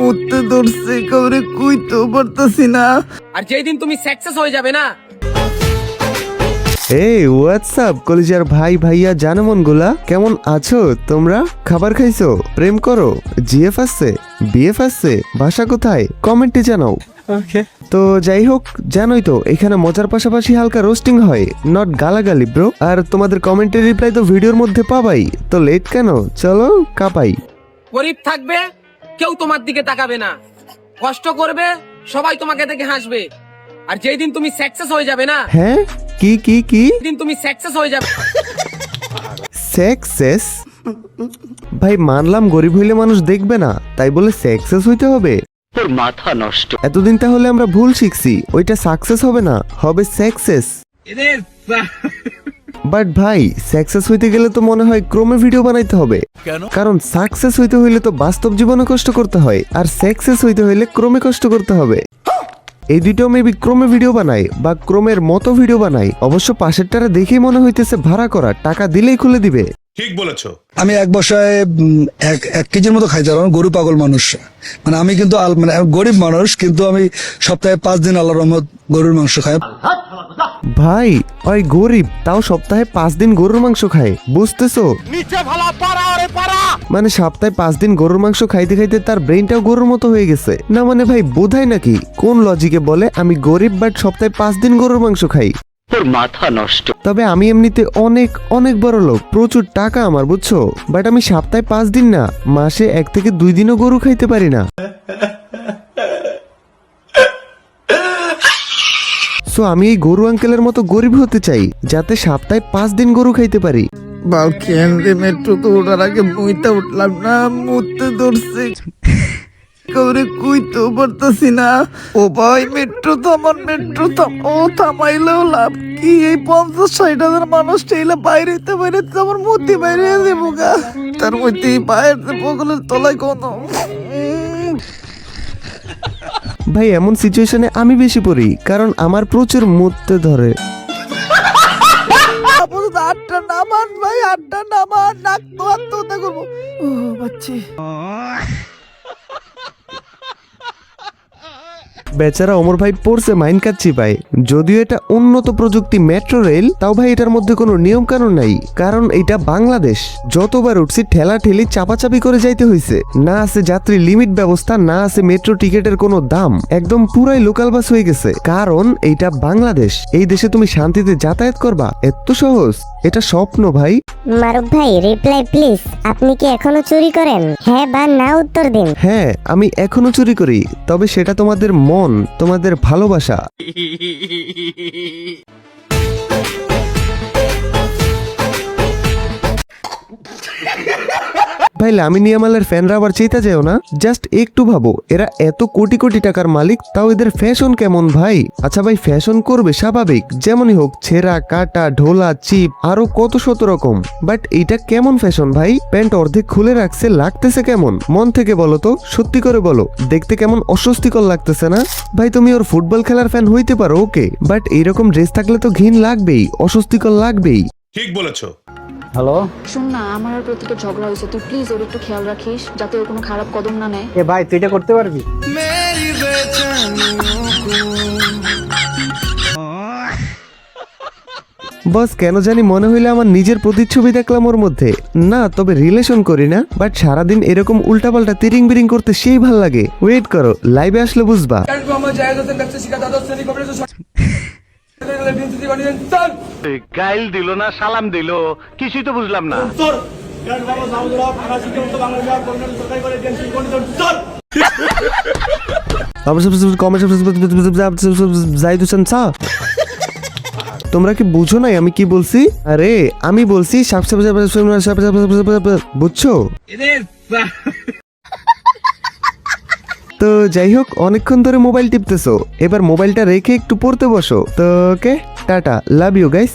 মরতে ধরছে, কাউরে কইতেও পারতাছি না। আর যেই দিন তুমি সাকসেস হয়ে যাবে না, এই হোয়াটসঅ্যাপ কলিজার ভাই ভাইয়া জানমন গুলা, কেমন আছো তোমরা? খাবার খাইছো? প্রেম করো? জিএফ আসছে? বিএফ আসছে? ভাষা কোথায়? কমেন্টে জানাও। তো যাই হোক, জানোই তো এখানে মজার পাশাপাশি হালকা রোস্টিং হয়, নট গালাগালি ব্রো। আর তোমাদের কমেন্টের রিপ্লাই তো ভিডিওর মধ্যে পাবাই, তো লেট কেন, চলো কাপাই। গরিব থাকবে কেউ তোমার দিকে তাকাবে না, কষ্ট করবে সবাই তোমাকে দেখে হাসবে। আর যেই দিন তুমি সাকসেস হয়ে যাবে না, হ্যাঁ কি কি কি দিন তুমি সাকসেস হয়ে যাবে। সাকসেস? ভাই মানলাম গরিব হইলে মানুষ দেখবে না, তাই বলে সাকসেস হইতে হবে? তোর মাথা নষ্ট। এতদিন তাহলে আমরা ভুল শিখছি, ওইটা সাকসেস হবে না, হবে সাকসেস। বাট ভাই সাকসেস হইতে গেলে তো মনে হয় ক্রমে ভিডিও বানাইতে হবে, কারণ সাকসেস হইতে হইলে তো বাস্তব জীবনে কষ্ট করতে হয়, আর সাকসেস হইতে হইলে ক্রমে কষ্ট করতে হবে। এই দুটো মেবি ক্রমে ভিডিও বানায় বা ক্রমের মতো ভিডিও বানায়। অবশ্য পাশেরটারা দেখেই মনে হইতেছে ভাড়া করা, টাকা দিলেই খুলে দিবে। ঠিক বলেছো। আমি এক বসায় এক কেজির মতো খাইতে পারবো, গরু পাগল মানুষ। মানে আমি কিন্তু মানে গরিব মানুষ, কিন্তু আমি সপ্তাহে 5 দিন আল্লাহর রহমত গরুর মাংস খাই। ভাই ওই গরিব, তাও সপ্তাহে 5 দিন গরুর মাংস খায়, বুঝতেছো? মানে সপ্তাহে 5 দিন গরুর মাংস খাইতে খাইতে তার ব্রেনটাও গরুর মতো হয়ে গেছে না। মানে ভাই বোধায় নাকি, কোন লজিকে বলে আমি গরিব বাট সপ্তাহে 5 দিন গরুর মাংস খাই? তোর মাথা নষ্ট। তবে আমি এমনিতে অনেক অনেক বড় লোক, প্রচুর টাকা আমার, বুঝছো? বাট আমি সপ্তাহে 5 দিন না, মাসে 1 থেকে 2 দিনও গরু খাইতে পারি না। সো আমি এই গরু আঙ্কেলের মতো গরিব হতে চাই, যাতে সপ্তাহে 5 দিন গরু খাইতে পারি। বাউকেন রে, মেট্রো তো ওঠার আগে বইটা উঠলাম না, মরতে ধরছে, কাউরে কইতেও পারতাছি না। ও ভাই মেট্রো থামান, মেট্রো থাম। ও থামাইলেও লাভ কি? এই 50-60 হাজার মানুষ চাইলে বাইরেতে বাইরেতে আমার মধ্যে বাইরে দেবো গা, তার মধ্যে বাইরে বগলের তলায় কোনো। ভাই এমন সিচুয়েশনে আমি বেশি পড়ি, কারণ আমার প্রচুর মরতে ধরে। আপাতত 8টা নামান ভাই, 8টা নামান, নাক তো আত্মহত্যা করবো। ও বাচ্চি, বেচারা অমর ভাই পড়ছে মাইন কাচ্ছি ভাই। যদিও এটা উন্নত প্রযুক্তি মেট্রো রেল, তাও ভাই এটার মধ্যে কোনো নিয়ম কানুন নাই, কারণ এটা বাংলাদেশ। যতবার উঠছি ঠেলা ঠেলি চাপাচাপি করে যাইতে হয়েছে। না আছে যাত্রী লিমিট ব্যবস্থা, না আছে মেট্রো টিকেটের কোনো দাম, একদম পুরাই লোকাল বাস হয়ে গেছে। কারণ এইটা বাংলাদেশ, এই দেশে তুমি শান্তিতে যাতায়াত করবা এত সহজ? এটা স্বপ্ন ভাই। মারুফ ভাই রিপ্লাই প্লিজ, আপনি কি এখনো চুরি করেন? হ্যাঁ বা না উত্তর দিন। হ্যাঁ আমি এখনো চুরি করি, তবে সেটা তোমাদের মন, তোমাদের ভালোবাসা। ভাই লামিন ইয়ামালের ফ্যানরা আবার চেতা যাও না, জাস্ট একটু ভাবো, এরা এত কোটি কোটি টাকার মালিক, তাও এদের ফ্যাশন কেমন ভাই? আচ্ছা ভাই ফ্যাশন করবে স্বাভাবিক, যেমনই হোক, ছেঁড়া কাটা ঢোলা চিপ আরো কত শত রকম, বাট এটা কেমন ফ্যাশন ভাই? প্যান্ট অর্ধেক খুলে রাখছে, লাগতেছে কেমন? মন থেকে বলো তো, সত্যি করে বলো, দেখতে কেমন অস্বস্তিকর লাগতেছে না? ভাই তুমি ওর ফুটবল খেলার ফ্যান হইতে পারো ওকে, বাট এইরকম ড্রেস থাকলে তো ঘিন লাগবেই, অস্বস্তিকর লাগবেই। ঠিক বলেছো। হ্যালো, শোন না, আমার আর প্রতি তো ঝগড়া হয়েছে, তুই প্লিজ ওর একটু খেয়াল রাখিস যাতে ওর কোনো খারাপ কদম না নেয়। এ ভাই তুই এটা করতে পারবি? বস কেন জানি মনে হইলে আমার নিজের প্রতিচ্ছবি দেখলাম ওর মধ্যে। না তবে রিলেশন করি না, বাট সারাদিন এরকম উল্টাপাল্টা তিরিং বিরিং করতে সেই ভাল লাগে। ওয়েট করো, লাইভে আসলে বুঝবা। গাইল দিল না সালাম দিল, কিছুই তো বুঝলাম না। তোমরা কি বুঝো নাই আমি কি বলছি? আরে আমি বলছি বুঝছো? তো যাই হোক, অনেকক্ষণ ধরে মোবাইল টিপতেছো, এবার মোবাইলটা রেখে একটু পড়তে বসো। তো ওকে, টাটা, লাভ ইউ গাইস।